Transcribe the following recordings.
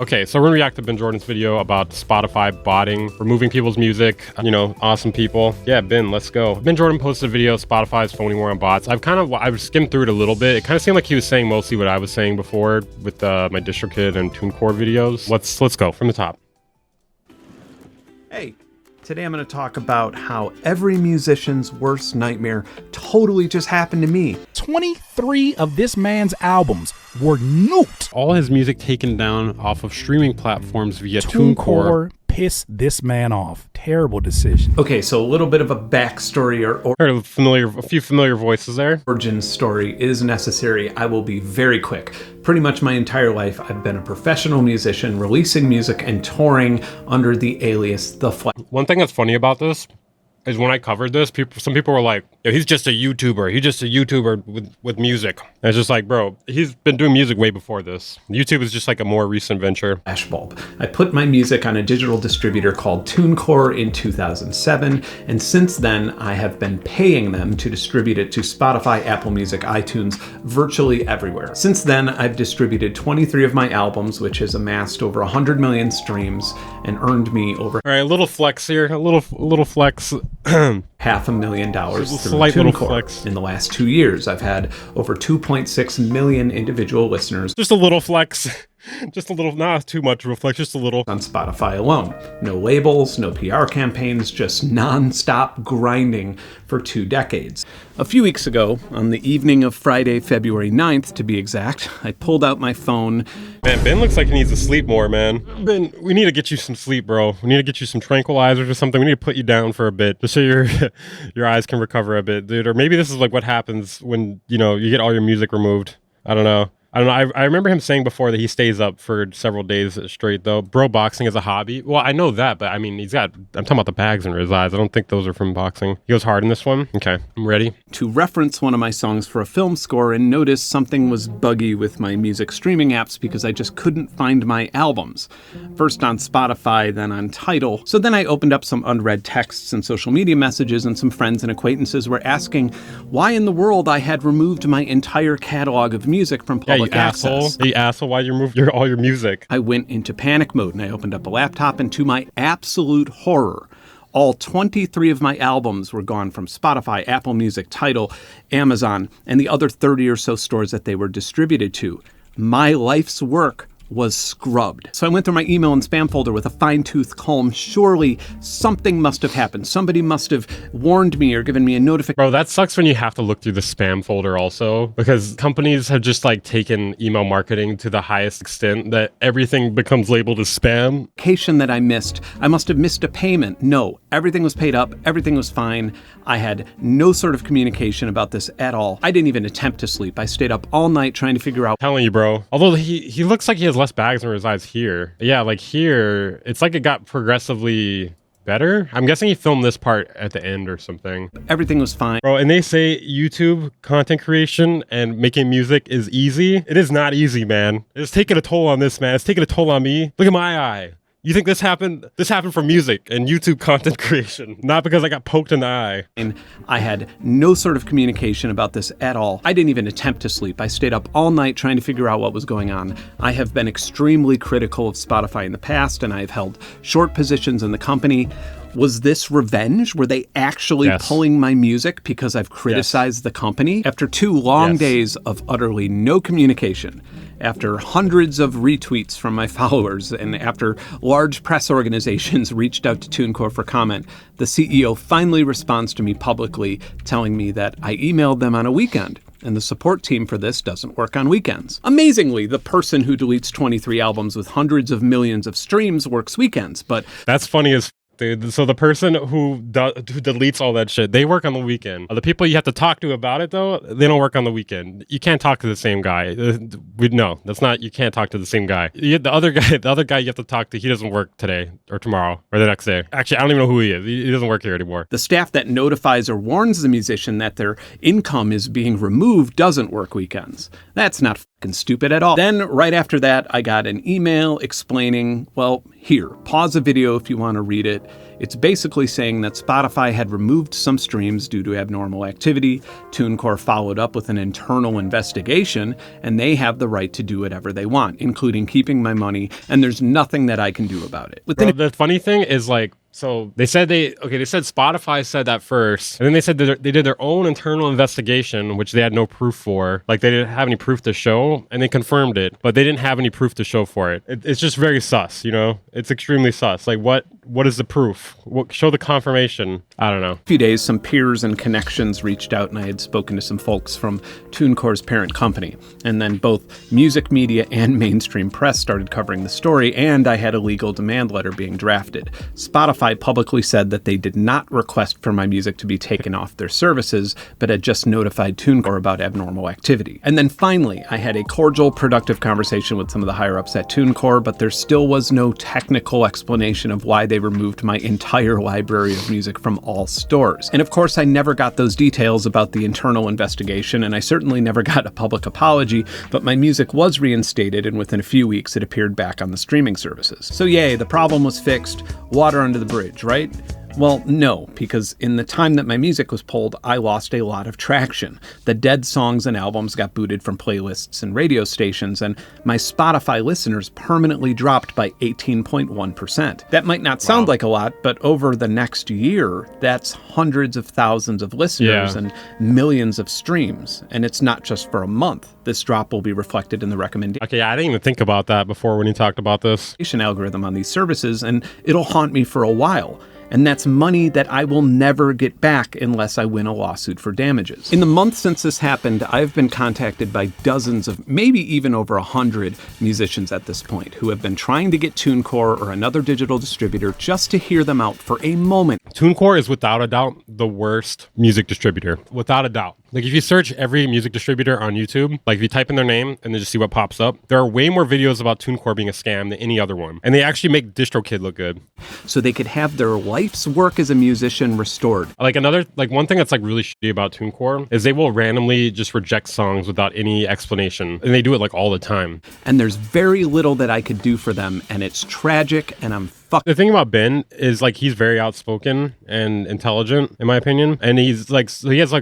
Okay, so we're gonna react to Ben Jordan's video about Spotify botting, removing people's music, awesome people. Yeah, Ben, let's go. Ben Jordan posted a video, Spotify's phoning war on bots. I've skimmed through it a little bit. It kind of seemed like he was saying mostly what I was saying before with my DistroKid and TuneCore videos. Let's go from the top. Hey, today I'm going to talk about how every musician's worst nightmare totally just happened to me. 23 of this man's albums were nuked. All his music taken down off of streaming platforms via TuneCore. Pissed this man off. Terrible decision. Okay, so a little bit of a backstory or Heard a few familiar voices there. origin story is necessary. I will be very quick. Pretty much my entire life, I've been a professional musician, releasing music and touring under the alias The Flash. One thing that's funny about this is when I covered this, some people were like, "Yo, he's just a YouTuber. He's just a YouTuber with music." And it's just like, bro, he's been doing music way before this. YouTube is just like a more recent venture. Flashbulb. I put my music on a digital distributor called TuneCore in 2007, and since then I have been paying them to distribute it to Spotify, Apple Music, iTunes, virtually everywhere. Since then, I've distributed 23 of my albums, which has amassed over 100 million streams and earned me over All right, a little flex here, a little flex. $500,000 through Slight little TuneCore. flex. In the last 2 years, I've had over 2.6 million individual listeners Just a little flex. Just a little, not too much of a flex, just a little. on Spotify alone. No labels, no PR campaigns, just non-stop grinding for 2 decades. A few weeks ago, on the evening of Friday, February 9th to be exact, I pulled out my phone. Man, Ben looks like he needs to sleep more, man. Ben, we need to get you some sleep, bro. We need to get you some tranquilizers or something. We need to put you down for a bit, just so your eyes can recover a bit, dude. Or maybe this is like what happens when, you get all your music removed. I don't know. I remember him saying before that he stays up for several days straight, though. Bro, boxing is a hobby. Well, I know that, but I mean, I'm talking about the bags under his eyes. I don't think those are from boxing. He goes hard in this one. Okay, I'm ready. To reference one of my songs for a film score and notice something was buggy with my music streaming apps because I just couldn't find my albums. First on Spotify, then on Tidal. So then I opened up some unread texts and social media messages, and some friends and acquaintances were asking why in the world I had removed my entire catalog of music from public access. You asshole, why'd you remove all your music? I went into panic mode and I opened up a laptop, and to my absolute horror, all 23 of my albums were gone from Spotify, Apple Music, Tidal, Amazon, and the other 30 or so stores that they were distributed to. My life's work was scrubbed. So I went through my email and spam folder with a fine-tooth comb. Surely something must have happened. Somebody must have warned me or given me a notification. Bro, that sucks when you have to look through the spam folder also, because companies have just like taken email marketing to the highest extent that everything becomes labeled as spam. That I missed. I must have missed a payment. No, everything was paid up. Everything was fine. I had no sort of communication about this at all. I didn't even attempt to sleep. I stayed up all night trying to figure out. Telling you, bro. Although he looks like he has less bags under his eyes here. Yeah, like here, it's like it got progressively better. I'm guessing he filmed this part at the end or something. Everything was fine. Bro, and they say YouTube content creation and making music is easy. It is not easy, man. It's taking a toll on this, man. It's taking a toll on me. Look at my eye. You think this happened? This happened from music and YouTube content creation, not because I got poked in the eye. And I had no sort of communication about this at all. I didn't even attempt to sleep. I stayed up all night trying to figure out what was going on. I have been extremely critical of Spotify in the past, and I've held short positions in the company. Was this revenge? Were they actually pulling my music because I've criticized the company? After 2 long days of utterly no communication, after hundreds of retweets from my followers, and after large press organizations reached out to TuneCore for comment, the CEO finally responds to me publicly, telling me that I emailed them on a weekend, and the support team for this doesn't work on weekends. Amazingly, the person who deletes 23 albums with hundreds of millions of streams works weekends, but that's funny as dude. So the person who deletes all that shit, they work on the weekend. The people you have to talk to about it, though, they don't work on the weekend. You can't talk to the same guy. No, that's not. You can't talk to the same guy. The other guy you have to talk to, he doesn't work today or tomorrow or the next day. Actually, I don't even know who he is. He doesn't work here anymore. The staff that notifies or warns the musician that their income is being removed doesn't work weekends. That's not stupid at all. Then right after that, I got an email explaining, well, here, pause the video if you want to read it. It's basically saying that Spotify had removed some streams due to abnormal activity. TuneCore followed up with an internal investigation, and they have the right to do whatever they want, including keeping my money, and there's nothing that I can do about it. Bro, the funny thing is, like, so they said Spotify said that first, and then they said that they did their own internal investigation, which they had no proof for. Like, they didn't have any proof to show, and they confirmed it, but they didn't have any proof to show for it. It's just very sus, you know? It's extremely sus. Like, what is the proof? Show the confirmation. I don't know. A few days, some peers and connections reached out, and I had spoken to some folks from TuneCore's parent company. And then both music media and mainstream press started covering the story, and I had a legal demand letter being drafted. Spotify publicly said that they did not request for my music to be taken off their services, but had just notified TuneCore about abnormal activity. And then finally, I had a cordial, productive conversation with some of the higher-ups at TuneCore, but there still was no technical explanation of why they removed my entire library of music from all stores. And of course, I never got those details about the internal investigation, and I certainly never got a public apology, but my music was reinstated, and within a few weeks, it appeared back on the streaming services. So yay, the problem was fixed. Water under the bridge, right? Well, no, because in the time that my music was pulled, I lost a lot of traction. The dead songs and albums got booted from playlists and radio stations, and my Spotify listeners permanently dropped by 18.1%. That might not sound like a lot, but over the next year, that's hundreds of thousands of listeners and millions of streams. And it's not just for a month. This drop will be reflected in the recommendation. Okay, I didn't even think about that before when you talked about this. Algorithm on these services, and it'll haunt me for a while. And that's money that I will never get back unless I win a lawsuit for damages. In the month since this happened, I've been contacted by dozens of, maybe even over 100 musicians at this point who have been trying to get TuneCore or another digital distributor just to hear them out for a moment. TuneCore is without a doubt the worst music distributor, without a doubt. Like, if you search every music distributor on YouTube, like if you type in their name and then just see what pops up, there are way more videos about TuneCore being a scam than any other one. And they actually make DistroKid look good. So they could have their life's work as a musician restored. Like one thing that's like really shitty about TuneCore is they will randomly just reject songs without any explanation. And they do it like all the time. And there's very little that I could do for them, and it's tragic, and I'm The thing about Ben is, like, he's very outspoken and intelligent, in my opinion. And he has like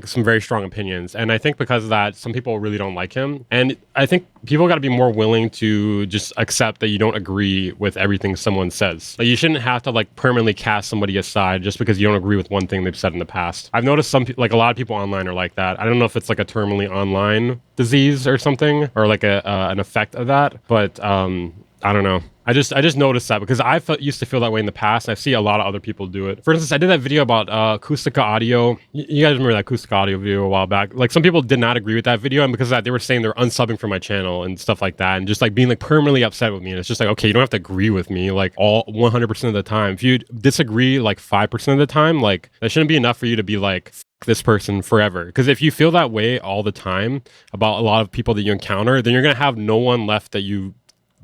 some very strong opinions. And I think because of that, some people really don't like him. And I think people got to be more willing to just accept that you don't agree with everything someone says. Like, you shouldn't have to like permanently cast somebody aside just because you don't agree with one thing they've said in the past. I've noticed like a lot of people online are like that. I don't know if it's like a terminally online disease or something, or like an effect of that. But I don't know. I just noticed that because I used to feel that way in the past. And I see a lot of other people do it. For instance, I did that video about Acoustica Audio. You guys remember that Acoustica Audio video a while back? Like, some people did not agree with that video, and because of that, they were saying they're unsubbing from my channel and stuff like that, and just like being like permanently upset with me. And it's just like, okay, you don't have to agree with me like all 100% of the time. If you disagree like 5% of the time, like that shouldn't be enough for you to be like this person forever. Because if you feel that way all the time about a lot of people that you encounter, then you're gonna have no one left that you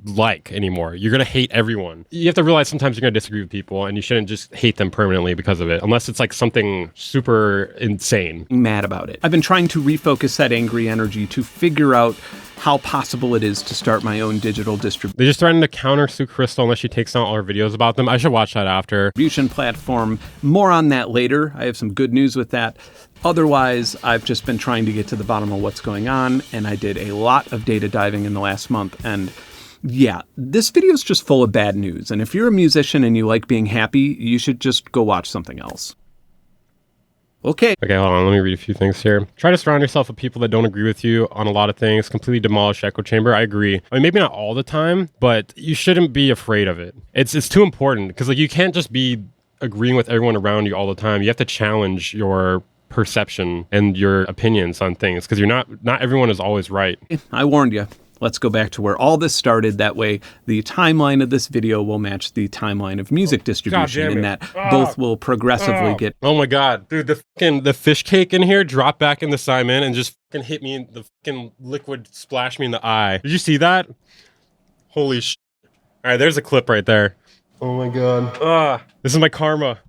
like anymore. You're gonna hate everyone. You have to realize sometimes you're gonna disagree with people, and you shouldn't just hate them permanently because of it, unless it's like something super insane. Mad about it. I've been trying to refocus that angry energy to figure out how possible it is to start my own digital distribution. They just threatened to counter-sue Crystal unless she takes down all her videos about them. I should watch that after. Platform. More on that later. I have some good news with that. Otherwise, I've just been trying to get to the bottom of what's going on, and I did a lot of data diving in the last month, and yeah, this video is just full of bad news, and if you're a musician and you like being happy, you should just go watch something else. Okay, hold on. Let me read a few things here. Try to surround yourself with people that don't agree with you on a lot of things. Completely demolish echo chamber. I agree. I mean, maybe not all the time, but you shouldn't be afraid of it. It's too important because like you can't just be agreeing with everyone around you all the time. You have to challenge your perception and your opinions on things because not everyone is always right. I warned you. Let's go back to where all this started. That way, the timeline of this video will match the timeline of music distribution, and that both will progressively get... Oh my god. Dude, the fish cake in here dropped back in the Simon and just fucking hit me, the fucking liquid splashed me in the eye. Did you see that? Holy shit. Alright, there's a clip right there. Oh my god. This is my karma.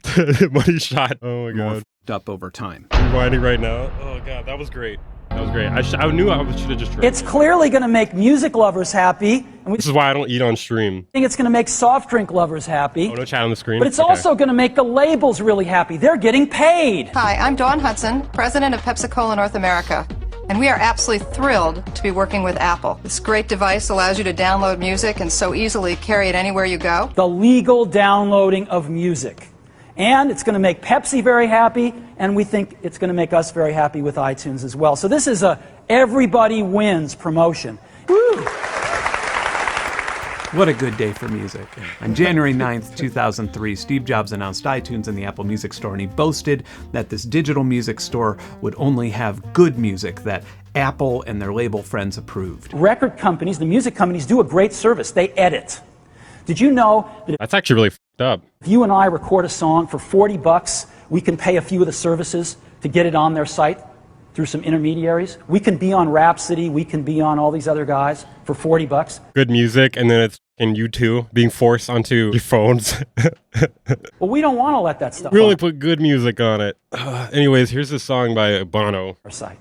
Money shot. Oh my god. Up over time. Rewinding right now. Oh god, that was great. That was great. I knew I should have just drank. It's clearly going to make music lovers happy. And we This is why I don't eat on stream. think it's going to make soft drink lovers happy. Oh, no chat on the screen? But it's Okay. also going to make the labels really happy. They're getting paid. Hi, I'm Dawn Hudson, president of PepsiCo North America, and we are absolutely thrilled to be working with Apple. This great device allows you to download music and so easily carry it anywhere you go. The legal downloading of music. And it's going to make Pepsi very happy, and we think it's going to make us very happy with iTunes as well. So this is a everybody wins promotion. Woo! What a good day for music. On January 9th, 2003, Steve Jobs announced iTunes in the Apple Music Store, and he boasted that this digital music store would only have good music that Apple and their label friends approved. Record companies, the music companies, do a great service. They edit. Did you know that That's actually really fucked up. if you and I record a song for $40, we can pay a few of the services to get it on their site through some intermediaries? We can be on Rhapsody, we can be on all these other guys for $40. Good music, and then it's in U2 being forced onto your phones. Well, we don't want to let that stuff We only on put good music on it. Anyways, here's this song by Bono. our site.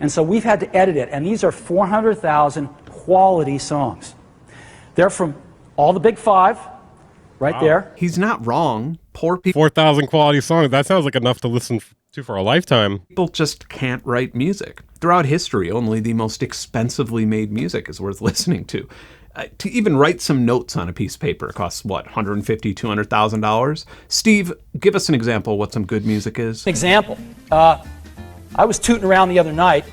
And so we've had to edit it, and these are 400,000 quality songs. They're from all the big five, right there. He's not wrong. Poor 4,000 quality songs. That sounds like enough to listen to for a lifetime. people just can't write music. Throughout history, only the most expensively made music is worth listening to. To even write some notes on a piece of paper costs, what, $150,000, $200,000? Steve, give us an example of what some good music is. Example, I was tooting around the other night,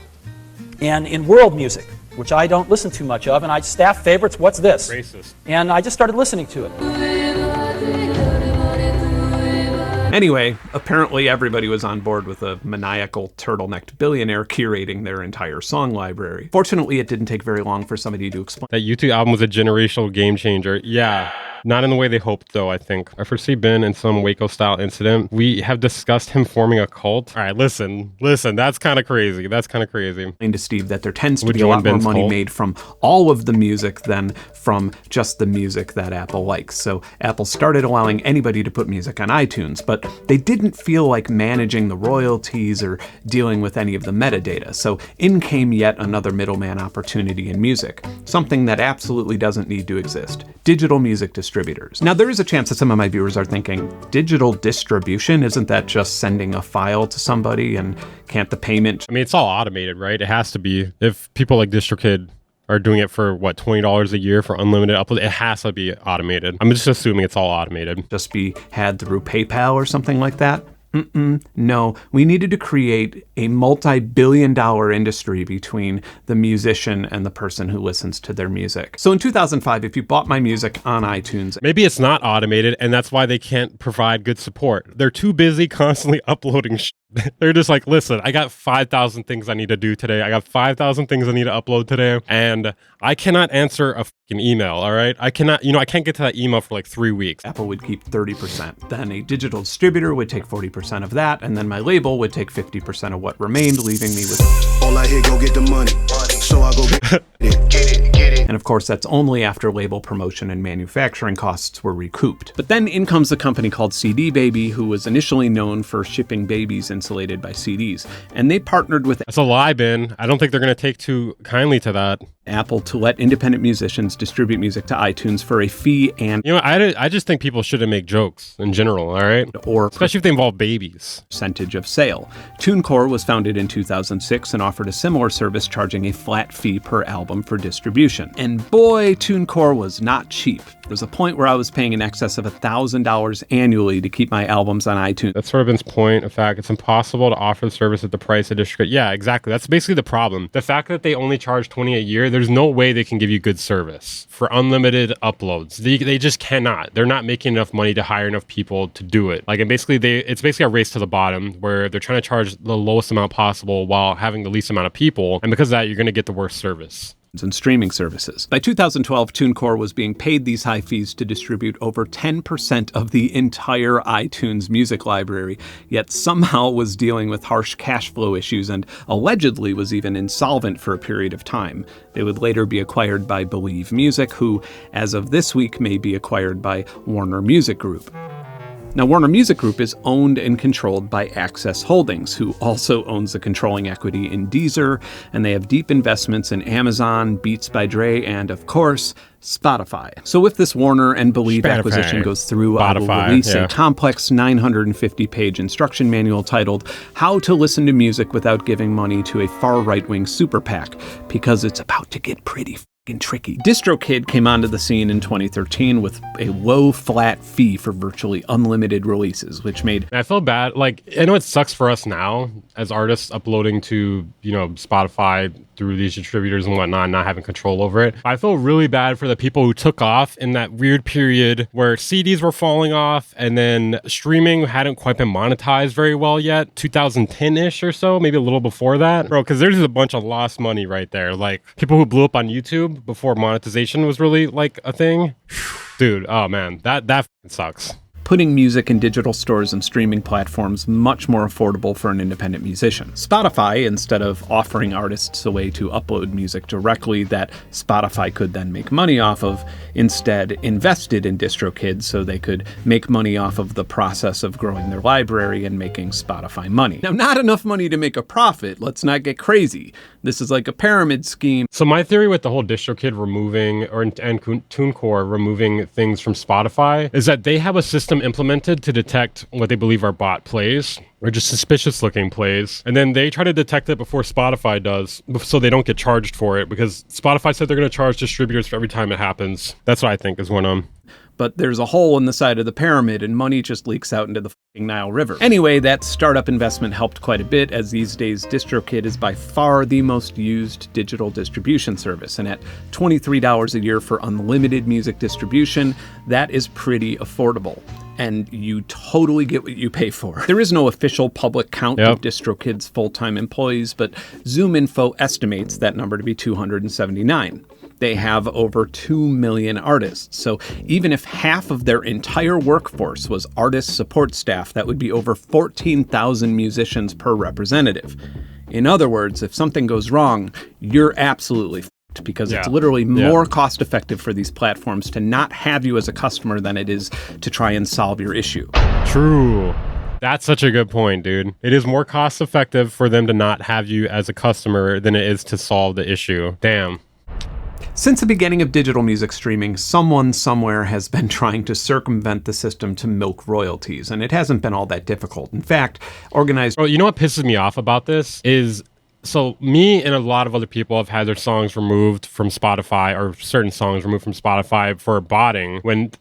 and in world music, which I don't listen to much of, and I staff favorites, what's this? Racist. And I just started listening to it. Anyway, apparently everybody was on board with a maniacal turtlenecked billionaire curating their entire song library. Fortunately, it didn't take very long for somebody to explain. That YouTube album was a generational game changer. Yeah. Not in the way they hoped, though, I think. I foresee Ben in some Waco-style incident. We have discussed him forming a cult. All right, listen. That's kind of crazy. To Steve that there tends to Would be a join lot more Ben's money cult. made from all of the music than from just the music that Apple likes. So Apple started allowing anybody to put music on iTunes, but they didn't feel like managing the royalties or dealing with any of the metadata. So in came yet another middleman opportunity in music, something that absolutely doesn't need to exist: digital music distributors. Now, there is a chance that some of my viewers are thinking, digital distribution, isn't that just sending a file to somebody, and can't the payment I mean, it's all automated, right? It has to be. If people like DistroKid are doing it for, what, $20 a year for unlimited upload, it has to be automated. I'm just assuming it's all automated. just be had through PayPal or something like that? No, we needed to create a multi-billion-dollar industry between the musician and the person who listens to their music. So in 2005, if you bought my music on iTunes, Maybe it's not automated, and that's why they can't provide good support. They're too busy constantly uploading shit. They're just like, listen, I got 5,000 things I need to do today. I got 5,000 things I need to upload today, and I cannot answer a fucking email, all right? I cannot, I can't get to that email for like 3 weeks. Apple would keep 30%. Then a digital distributor would take 40% of that, and then my label would take 50% of what remained, leaving me with... All I hear, go get the money. So I go get it. And of course, that's only after label promotion and manufacturing costs were recouped. But then in comes a company called CD Baby, who was initially known for shipping babies insulated by CDs. And they partnered with That's a lie, Ben. I don't think they're going to take too kindly to that. Apple to let independent musicians distribute music to iTunes for a fee and I just think people shouldn't make jokes in general, all right? or Especially if they involve babies. percentage of sale. TuneCore was founded in 2006 and offered a similar service, charging a flat fee per album for distribution. And boy, TuneCore was not cheap. There was a point where I was paying in excess of $1,000 annually to keep my albums on iTunes. That's sort of Ben's point. In fact, it's impossible to offer the service at the price of DistroKid. Yeah, exactly. That's basically the problem. The fact that they only charge $20 a year, there's no way they can give you good service for unlimited uploads. They just cannot. They're not making enough money to hire enough people to do it. Like, and basically, it's basically a race to the bottom where they're trying to charge the lowest amount possible while having the least amount of people. And because of that, you're going to get the worst service. And streaming services. By 2012, TuneCore was being paid these high fees to distribute over 10% of the entire iTunes music library, yet somehow was dealing with harsh cash flow issues and allegedly was even insolvent for a period of time. They would later be acquired by Believe Music, who, as of this week, may be acquired by Warner Music Group. Now, Warner Music Group is owned and controlled by Access Holdings, who also owns the controlling equity in Deezer, and they have deep investments in Amazon, Beats by Dre, and, of course, Spotify. So if this Warner and Believe acquisition goes through, I will release a complex 950-page instruction manual titled How to Listen to Music Without Giving Money to a Far Right-Wing Super PAC, because it's about to get pretty tricky. DistroKid came onto the scene in 2013 with a low flat fee for virtually unlimited releases, which made... I feel bad. Like, I know it sucks for us now as artists uploading to, Spotify through these distributors and whatnot, not having control over it. I feel really bad for the people who took off in that weird period where CDs were falling off and then streaming hadn't quite been monetized very well yet, 2010-ish or so, maybe a little before that. Bro, because there's a bunch of lost money right there. Like, people who blew up on YouTube before monetization was really, like, a thing. Dude, oh man, that sucks. Putting music in digital stores and streaming platforms much more affordable for an independent musician. Spotify, instead of offering artists a way to upload music directly that Spotify could then make money off of, instead invested in DistroKid so they could make money off of the process of growing their library and mamaking Spotify money. Now, not enough money to make a profit, let's not get crazy. This is like a pyramid scheme. So my theory with the whole DistroKid removing, and TuneCore removing things from Spotify, is that they have a system implemented to detect what they believe are bot plays, or just suspicious looking plays. And then they try to detect it before Spotify does, so they don't get charged for it, because Spotify said they're going to charge distributors for every time it happens. That's what I think is going on. But there's a hole in the side of the pyramid and money just leaks out into the fucking Nile River. Anyway, that startup investment helped quite a bit, as these days DistroKid is by far the most used digital distribution service. And at $23 a year for unlimited music distribution, that is pretty affordable. And you totally get what you pay for. There is no official public count of DistroKid's full-time employees, but ZoomInfo estimates that number to be 279. They have over 2 million artists. So even if half of their entire workforce was artist support staff, that would be over 14,000 musicians per representative. In other words, if something goes wrong, you're absolutely f***ed, because it's literally more cost effective for these platforms to not have you as a customer than it is to try and solve your issue. True. That's such a good point, dude. It is more cost effective for them to not have you as a customer than it is to solve the issue. Damn. Since the beginning of digital music streaming, someone somewhere has been trying to circumvent the system to milk royalties, and it hasn't been all that difficult. In fact, organized... Bro, you know what pisses me off about this is... So me and a lot of other people have had their songs removed from Spotify, or certain songs removed from Spotify for botting when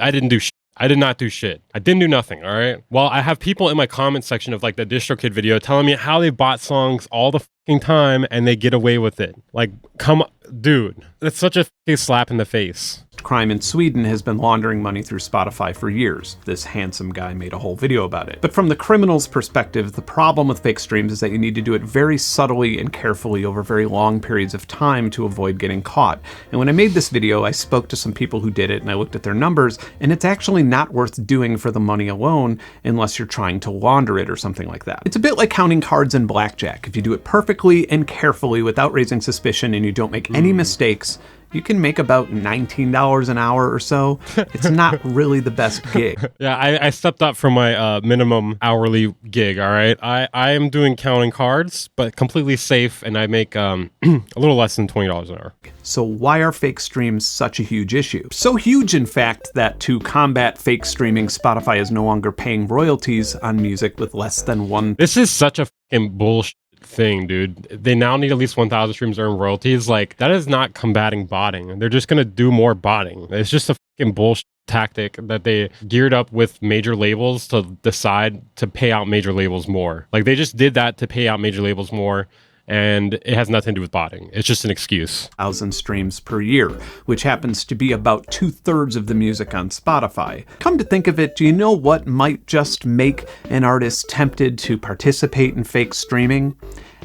I didn't do shit. I did not do shit. I didn't do nothing, all right? Well, I have people in my comment section of like the DistroKid video telling me how they bought songs all the fucking time and they get away with it. Like, come on, dude. That's such a fucking slap in the face. Crime in Sweden has been laundering money through Spotify for years. This handsome guy made a whole video about it. But from the criminal's perspective, the problem with fake streams is that you need to do it very subtly and carefully over very long periods of time to avoid getting caught. And when I made this video, I spoke to some people who did it and I looked at their numbers, and it's actually not worth doing for the money alone unless you're trying to launder it or something like that. It's a bit like counting cards in blackjack. If you do it perfectly and carefully without raising suspicion and you don't make any mistakes, you can make about $19 an hour or so. It's not really the best gig. Yeah, I stepped up from my minimum hourly gig, all right? I am doing counting cards, but completely safe, and I make a little less than $20 an hour. So why are fake streams such a huge issue? So huge, in fact, that to combat fake streaming, Spotify is no longer paying royalties on music with less than one... This is such a fucking bullshit thing, dude. They now need at least 1,000 streams to earn royalties. Like, that is not combating botting. They're just gonna do more botting. It's just a fucking bullshit tactic that they geared up with major labels to decide to pay out major labels more. Like, they just did that to pay out major labels more, and it has nothing to do with botting. It's just an excuse. 1,000 streams per year, which happens to be about 2/3 of the music on Spotify. Come to think of it, do you know what might just make an artist tempted to participate in fake streaming?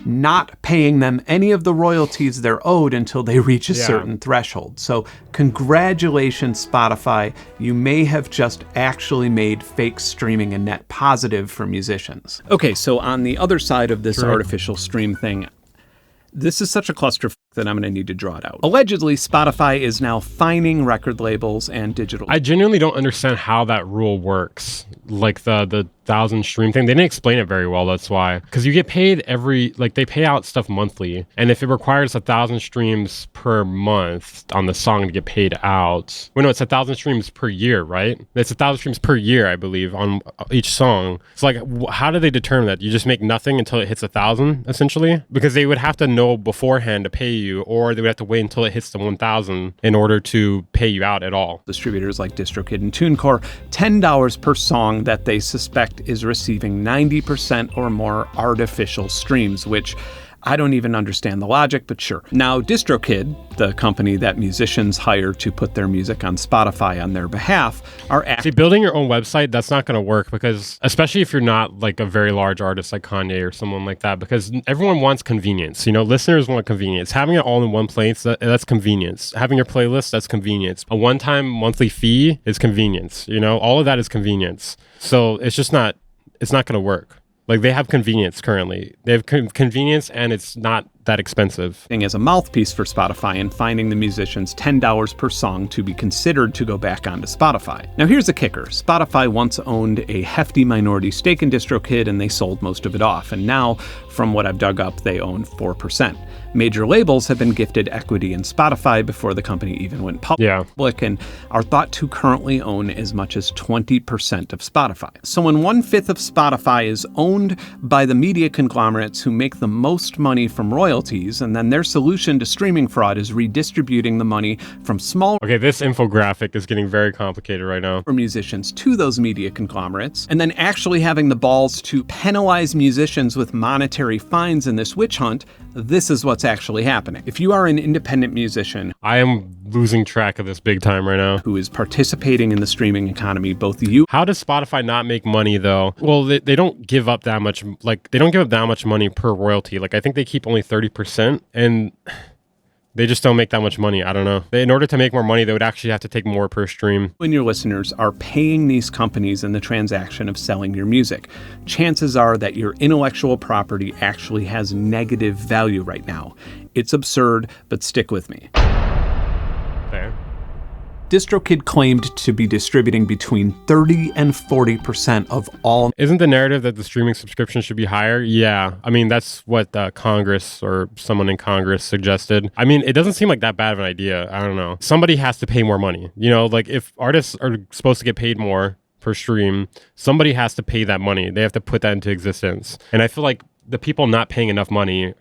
Not paying them any of the royalties they're owed until they reach a certain threshold. So congratulations, Spotify. You may have just actually made fake streaming a net positive for musicians. Okay, so on the other side of this artificial stream thing, this is such a clusterfuck then I'm going to need to draw it out. Allegedly, Spotify is now fining record labels and digital. I genuinely don't understand how that rule works. Like the 1,000 stream thing, they didn't explain it very well. That's why, because you get paid they pay out stuff monthly, and if it requires 1,000 streams per month on the song to get paid out, well, no, it's 1,000 streams per year, right? It's 1,000 streams per year, I believe, on each song. So like, how do they determine that? You just make nothing until it hits 1,000, essentially, because they would have to know beforehand to pay you, or they would have to wait until it hits the 1,000 in order to pay you out at all. Distributors like DistroKid and TuneCore, $10 per song that they suspect is receiving 90% or more artificial streams, which I don't even understand the logic, but sure. Now, DistroKid, the company that musicians hire to put their music on Spotify on their behalf, are See, building your own website, that's not going to work, because especially if you're not like a very large artist like Kanye or someone like that, because everyone wants convenience. You know, listeners want convenience. Having it all in one place, that's convenience. Having your playlist, that's convenience. A one-time monthly fee is convenience. You know, all of that is convenience. So it's not going to work. Like, they have convenience currently. They have convenience, and it's not that expensive. As a mouthpiece for Spotify and finding the musicians $10 per song to be considered to go back onto Spotify. Now here's the kicker. Spotify once owned a hefty minority stake in DistroKid, and they sold most of it off. And now, from what I've dug up, they own 4%. Major labels have been gifted equity in Spotify before the company even went public, and are thought to currently own as much as 20% of Spotify. So when 1/5 of Spotify is owned by the media conglomerates who make the most money from royalties, and then their solution to streaming fraud is redistributing the money from small Okay, this infographic is getting very complicated right now. musicians to those media conglomerates, and then actually having the balls to penalize musicians with monetary fines in this witch hunt, this is what's actually happening. If you are an independent musician, I am losing track of this big time right now. Who is participating in the streaming economy, both you... How does Spotify not make money, though? Well, they don't give up that much, they don't give up that much money per royalty. Like, I think they keep only 30%, and they just don't make that much money. I don't know. In order to make more money, they would actually have to take more per stream. When your listeners are paying these companies in the transaction of selling your music, chances are that your intellectual property actually has negative value right now. It's absurd, but stick with me. Fair. DistroKid claimed to be distributing between 30 and 40% of all... Isn't the narrative that the streaming subscription should be higher? Yeah. I mean, that's what Congress or someone in Congress suggested. I mean, it doesn't seem like that bad of an idea. I don't know. Somebody has to pay more money. You know, like, if artists are supposed to get paid more per stream, somebody has to pay that money. They have to put that into existence. And I feel like the people not paying enough money,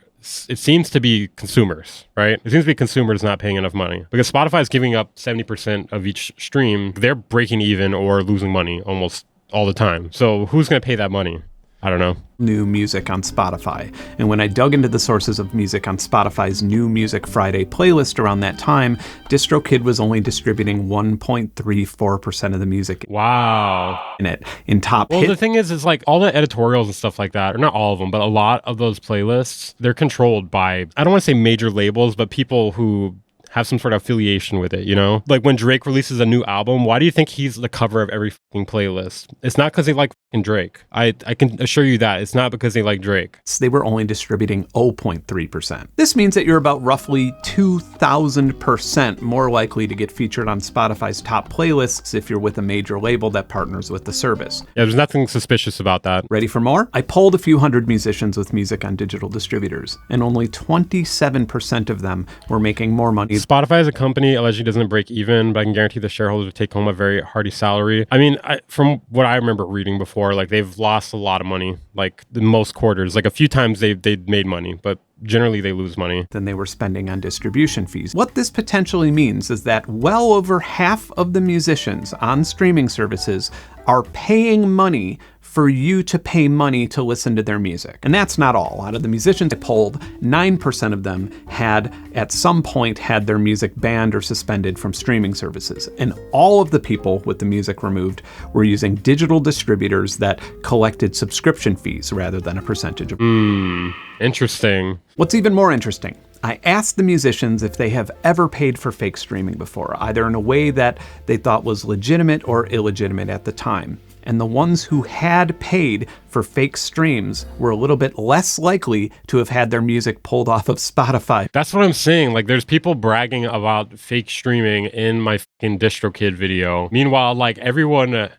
it seems to be consumers, right? It seems to be consumers not paying enough money, because Spotify is giving up 70% of each stream. They're breaking even or losing money almost all the time. So who's going to pay that money? I don't know. New music on Spotify. And when I dug into the sources of music on Spotify's New Music Friday playlist around that time, DistroKid was only distributing 1.34% of the music. Wow. In it. In top Well, the thing is like, all the editorials and stuff like that, or not all of them, but a lot of those playlists, they're controlled by, I don't want to say major labels, but people who have some sort of affiliation with it, you know? Like, when Drake releases a new album, why do you think he's the cover of every fucking playlist? It's not because they like fucking Drake. I can assure you that. It's not because they like Drake. They were only distributing 0.3%. This means that you're about roughly 2,000% more likely to get featured on Spotify's top playlists if you're with a major label that partners with the service. Yeah, there's nothing suspicious about that. Ready for more? I polled a few hundred musicians with music on digital distributors, and only 27% of them were making more money. Spotify as a company allegedly doesn't break even, but I can guarantee the shareholders would take home a very hearty salary. I mean, from what I remember reading before, like, they've lost a lot of money, like the most quarters. Like, a few times they've made money, but generally they lose money. Than they were spending on distribution fees. What this potentially means is that well over half of the musicians on streaming services are paying money for you to pay money to listen to their music. And that's not all. Out of the musicians I polled, 9% of them had at some point had their music banned or suspended from streaming services. And all of the people with the music removed were using digital distributors that collected subscription fees rather than a percentage of... Interesting. What's even more interesting, I asked the musicians if they have ever paid for fake streaming before, either in a way that they thought was legitimate or illegitimate at the time. and the ones who had paid for fake streams were a little bit less likely to have had their music pulled off of Spotify. That's what I'm saying. Like, there's people bragging about fake streaming in my fucking DistroKid video. Meanwhile, like, everyone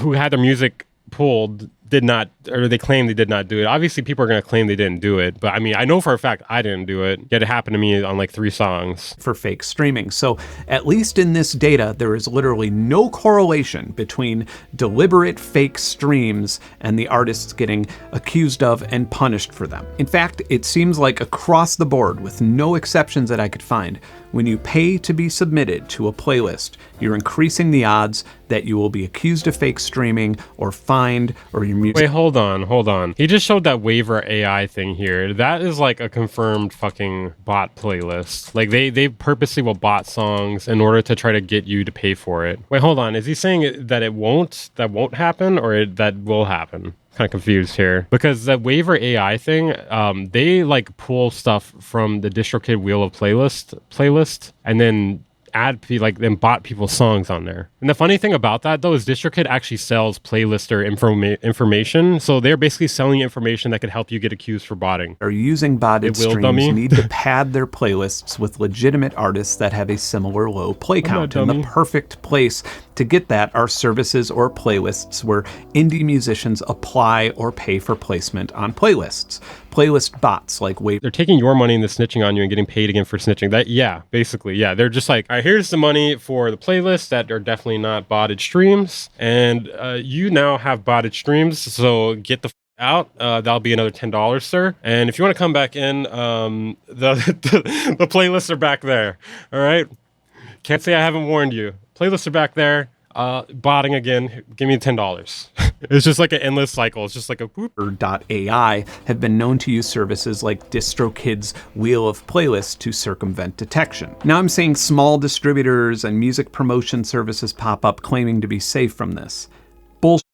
who had their music pulled did not, or they claim they did not do it. Obviously, people are going to claim they didn't do it, but I mean, I know for a fact I didn't do it, yet it happened to me on like 3 songs. For fake streaming. So at least in this data, there is literally no correlation between deliberate fake streams and the artists getting accused of and punished for them. In fact, it seems like across the board, with no exceptions that I could find, when you pay to be submitted to a playlist, you're increasing the odds that you will be accused of fake streaming or fined or your music. Wait, hold on. He just showed that waiver AI thing here. That is like a confirmed fucking bot playlist. Like they purposely will bot songs in order to try to get you to pay for it. Wait, hold on. Is he saying that that won't happen, or that will happen? Kind of confused here, because the waiver AI thing, they like pull stuff from the DistroKid Wheel of playlist and then then bot people's songs on there. And the funny thing about that though is DistroKid actually sells playlister information, so they're basically selling information that could help you get accused for botting. Are using botted streams dummy. Need to pad their playlists with legitimate artists that have a similar low play count. And the perfect place to get that are services or playlists where indie musicians apply or pay for placement on playlists. Playlist bots like Wave. They're taking your money and they're snitching on you and getting paid again for snitching. Basically, they're just like, all right, here's the money for the playlists that are definitely not botted streams, and you now have botted streams, so get the out. That'll be another $10, sir. And if you want to come back in, the playlists are back there. All right, can't say I haven't warned you. Playlists are back there. Botting again, give me $10. It's just like an endless cycle. It's just like a whoop. .ai have been known to use services like DistroKid's Wheel of Playlists to circumvent detection. Now I'm seeing small distributors and music promotion services pop up claiming to be safe from this. Bullshit.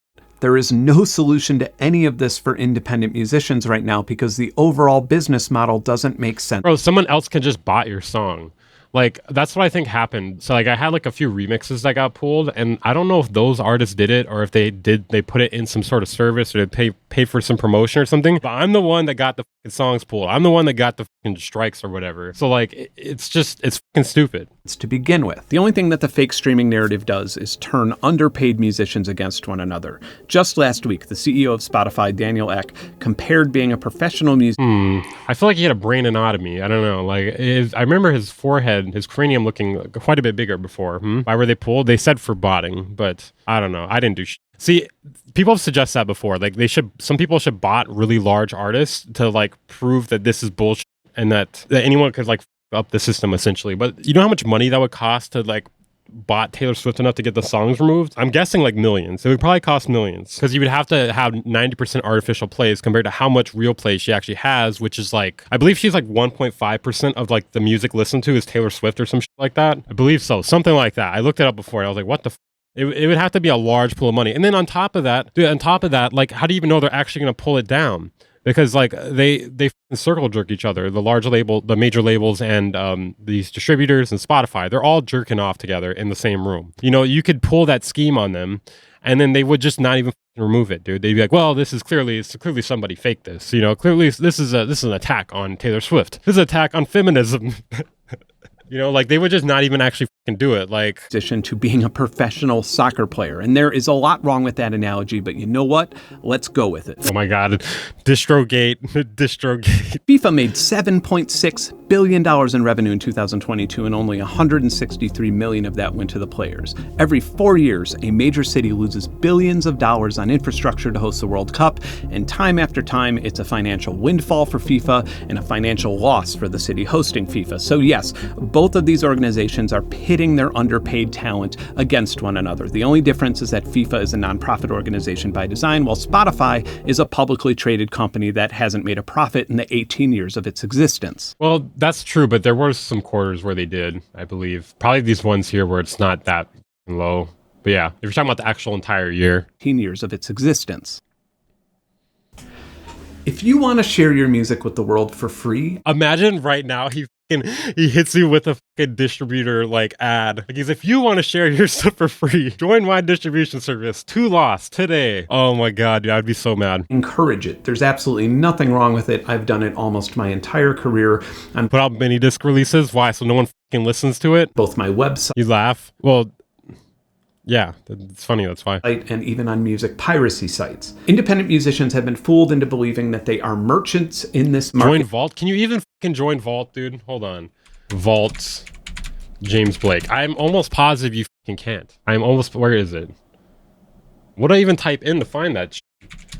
There is no solution to any of this for independent musicians right now because the overall business model doesn't make sense. Bro, someone else can just bot your song. Like, that's what I think happened. So, like, I had, like, a few remixes that got pulled, and I don't know if those artists did it, or if they put it in some sort of service, or they pay for some promotion or something. But I'm the one that got the fucking songs pulled. I'm the one that got the fucking strikes or whatever. So, like, it's fucking stupid. To begin with. The only thing that the fake streaming narrative does is turn underpaid musicians against one another. Just last week, the CEO of Spotify, Daniel Ek, compared being a professional musician. I feel like he had a brain anatomy. I don't know. Like, I remember his forehead, his cranium looking quite a bit bigger before. Why were they pulled? They said for botting, but I don't know. I didn't do See, people have suggested that before. Like, some people should bot really large artists to, like, prove that this is bullshit and that anyone could, like, up the system essentially. But you know how much money that would cost to like bot Taylor Swift enough to get the songs removed? I'm guessing like millions. It would probably cost millions because you would have to have 90% artificial plays compared to how much real plays she actually has, which is like, I believe she's like 1.5% of like the music listened to is Taylor Swift or some shit like that. I believe so. Something like that. I looked it up before and I was like, what the It would have to be a large pool of money. And then on top of that, like, how do you even know they're actually going to pull it down? Because like they circle jerk each other, the major labels and these distributors and Spotify, they're all jerking off together in the same room. You know, you could pull that scheme on them and then they would just not even remove it, dude. They'd be like, well, this is clearly somebody faked this. You know, clearly this is an attack on Taylor Swift. This is an attack on feminism. You know, like they would just not even actually fucking do it. Like, addition to being a professional soccer player. And there is a lot wrong with that analogy, but you know what? Let's go with it. Oh my God. Distrogate. FIFA made $7.6 billion in revenue in 2022, and only $163 million of that went to the players. Every 4 years, a major city loses billions of dollars on infrastructure to host the World Cup, and time after time, it's a financial windfall for FIFA and a financial loss for the city hosting FIFA. So yes, both of these organizations are pitting their underpaid talent against one another. The only difference is that FIFA is a nonprofit organization by design, while Spotify is a publicly traded company that hasn't made a profit in the 18 years of its existence. Well, that's true, but there were some quarters where they did, I believe. Probably these ones here where it's not that low. But yeah, if you're talking about the actual entire year. 18 years of its existence. If you want to share your music with the world for free, imagine right now he he hits you with a fucking distributor like ad. Like he's, if you want to share your stuff for free, join my distribution service. 2 lost today. Oh my God, dude, I'd be so mad. Encourage it. There's absolutely nothing wrong with it. I've done it almost my entire career on Put out mini disc releases. Why? So no one fucking listens to it? both my website You laugh. Well, yeah, it's funny. That's why. and even on music piracy sites. Independent musicians have been fooled into believing that they are merchants in this Join market. Vault. Can you even fucking join Vault, dude? Hold on. Vault James Blake. I'm almost positive you fucking can't. I'm almost, where is it? What do I even type in to find that shit?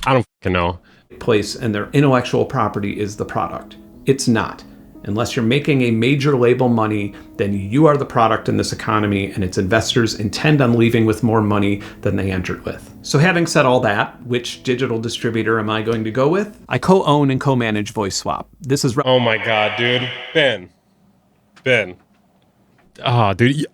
I don't fucking know. Place and their intellectual property is the product. It's not. Unless you're making a major label money, then you are the product in this economy, and its investors intend on leaving with more money than they entered with. So having said all that, which digital distributor am I going to go with? I co-own and co-manage VoiceSwap. This is Oh my God, dude. Ben. Oh, dude.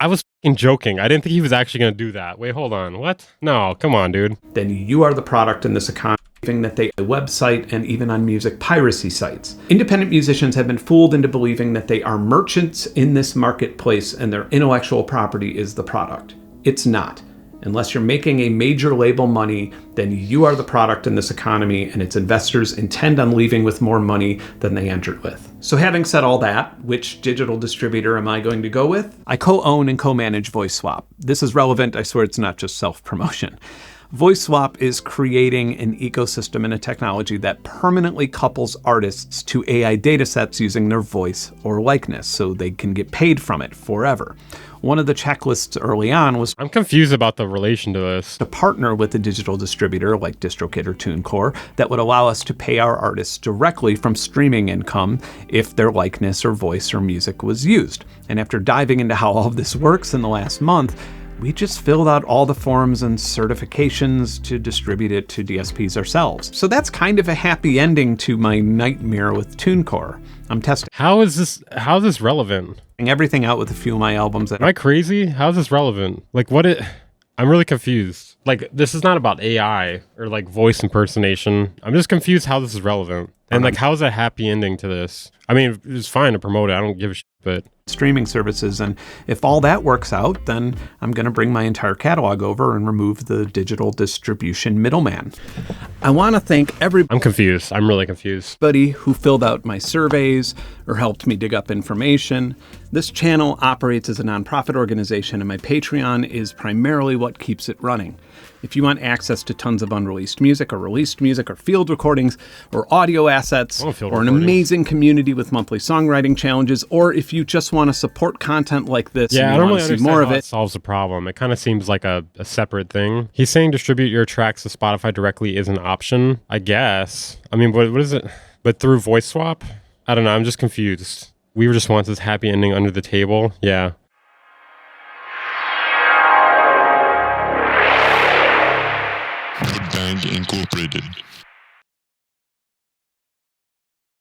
I was fucking joking. I didn't think he was actually going to do that. Wait, hold on. What? No, come on, dude. then you are the product in this economy, that they website and even on music piracy sites. Independent musicians have been fooled into believing that they are merchants in this marketplace and their intellectual property is the product. It's not. Unless you're making a major label money, then you are the product in this economy, and its investors intend on leaving with more money than they entered with. So having said all that, which digital distributor am I going to go with? I co-own and co-manage VoiceSwap. This is relevant. I swear it's not just self-promotion. VoiceSwap is creating an ecosystem and a technology that permanently couples artists to AI datasets using their voice or likeness so they can get paid from it forever. One of the checklists early on was I'm confused about the relation to this. to partner with a digital distributor like DistroKid or TuneCore that would allow us to pay our artists directly from streaming income if their likeness or voice or music was used. And after diving into how all of this works in the last month, we just filled out all the forms and certifications to distribute it to DSPs ourselves. So that's kind of a happy ending to my nightmare with TuneCore. I'm testing How is this relevant? everything out with a few of my albums that Am I crazy? How is this relevant? Like I'm really confused. Like this is not about AI or like voice impersonation. I'm just confused how this is relevant. And like how's a happy ending to this? I mean, it's fine to promote it. I don't give a shit, but streaming services. And if all that works out, then I'm going to bring my entire catalog over and remove the digital distribution middleman. I want to thank I'm confused. I'm really confused. everybody who filled out my surveys or helped me dig up information. This channel operates as a nonprofit organization, and my Patreon is primarily what keeps it running. If you want access to tons of unreleased music or released music or field recordings or audio assets Oh, field or an recordings. amazing community with monthly songwriting challenges, or if you just want to support content like this Yeah, I and you don't want really to see understand more how of it it, solves the problem. It kind of seems like a separate thing. He's saying distribute your tracks to Spotify directly is an option, I guess. I mean, what is it? But through voice swap? I don't know. I'm just confused. We just want this happy ending under the table. Yeah. Bang Incorporated.